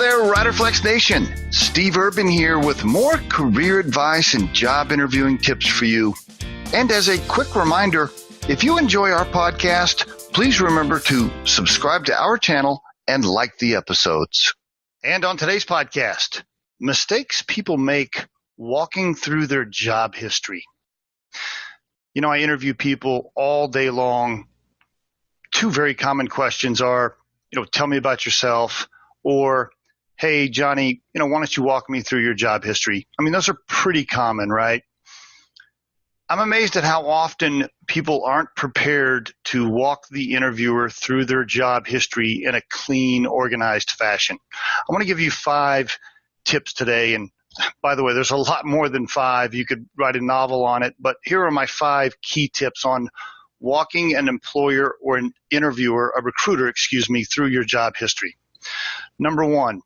there, Riderflex Nation. Steve Urban here with more career advice and job interviewing tips for you. And as a quick reminder, if you enjoy our podcast, please remember to subscribe to our channel and like the episodes. And on today's podcast, mistakes people make walking through their job history. You know, I interview people all day long. Two very common questions are, tell me about yourself, or, hey, Johnny, why don't you walk me through your job history? I mean, those are pretty common, right? I'm amazed at how often people aren't prepared to walk the interviewer through their job history in a clean, organized fashion. I want to give you 5 tips today. And by the way, there's a lot more than 5. You could write a novel on it. But here are my 5 key tips on walking an employer or an interviewer, a recruiter, through your job history. Number 1,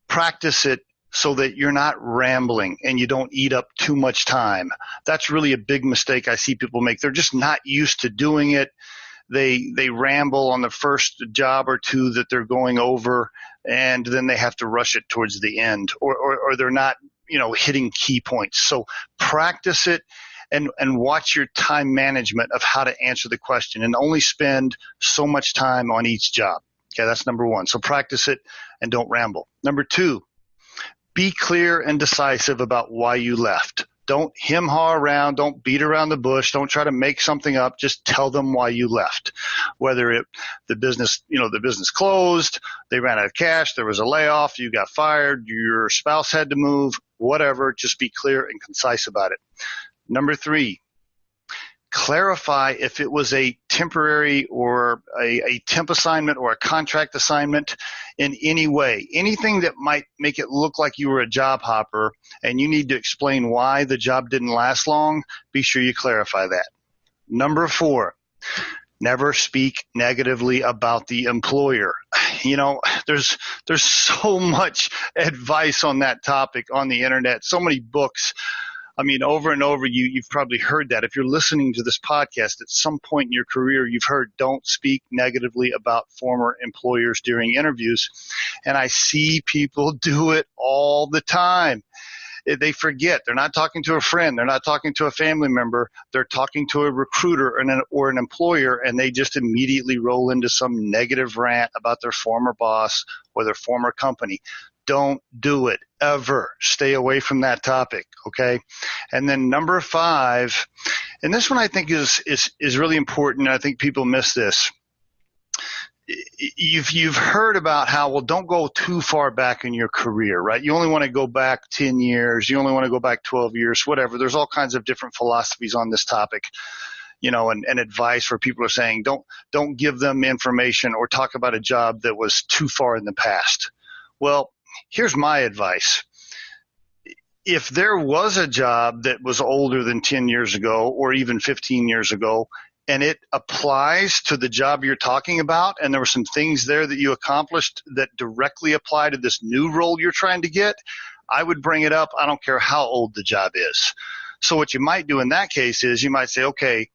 practice it so that you're not rambling and you don't eat up too much time. That's really a big mistake I see people make. They're just not used to doing it. They ramble on the first job or two that they're going over, and then they have to rush it towards the end, or they're not, hitting key points. So practice it and watch your time management of how to answer the question, and only spend so much time on each job. Okay, that's number 1. So practice it and don't ramble. Number 2, be clear and decisive about why you left. Don't hem-haw around. Don't beat around the bush. Don't try to make something up. Just tell them why you left. Whether the business closed, they ran out of cash, there was a layoff, you got fired, your spouse had to move, whatever. Just be clear and concise about it. Number 3, clarify if it was a temporary or a temp assignment or a contract assignment in any way. Anything that might make it look like you were a job hopper and you need to explain why the job didn't last long, be sure you clarify that. Number 4, never speak negatively about the employer. There's so much advice on that topic on the internet, so many books. I mean, over and over, you've probably heard that. If you're listening to this podcast at some point in your career, you've heard don't speak negatively about former employers during interviews. And I see people do it all the time. They forget. They're not talking to a friend. They're not talking to a family member. They're talking to a recruiter or an employer, and they just immediately roll into some negative rant about their former boss or their former company. Don't do it ever. Stay away from that topic, okay? And then number 5, and this one I think is really important. I think people miss this. You've heard about how, don't go too far back in your career, right? You only want to go back 10 years. You only want to go back 12 years, whatever. There's all kinds of different philosophies on this topic, and advice where people are saying don't give them information or talk about a job that was too far in the past. Well, here's my advice. If there was a job that was older than 10 years ago or even 15 years ago, and it applies to the job you're talking about, and there were some things there that you accomplished that directly apply to this new role you're trying to get, I would bring it up. I don't care how old the job is. So what you might do in that case is you might say, okay,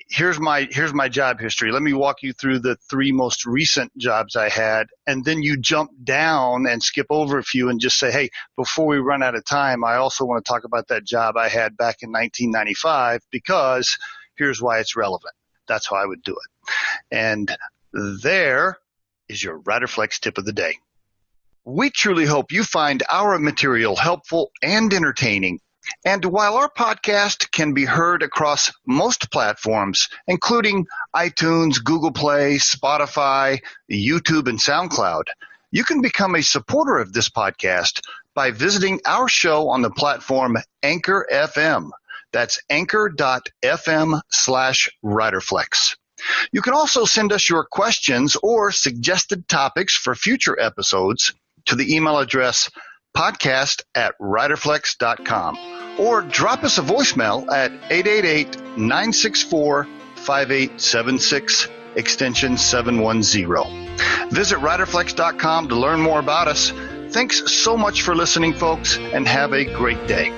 here's my job history. Let me walk you through the 3 most recent jobs I had. And then you jump down and skip over a few and just say, hey, before we run out of time, I also want to talk about that job I had back in 1995 because here's why it's relevant. That's how I would do it. And there is your Riderflex tip of the day. We truly hope you find our material helpful and entertaining. And while our podcast can be heard across most platforms, including iTunes, Google Play, Spotify, YouTube, and SoundCloud, you can become a supporter of this podcast by visiting our show on the platform Anchor FM. That's anchor.fm/Riderflex. You can also send us your questions or suggested topics for future episodes to the email address podcast@riderflex.com, or drop us a voicemail at 888-964-5876, extension 710. Visit riderflex.com to learn more about us. Thanks so much for listening, folks, and have a great day.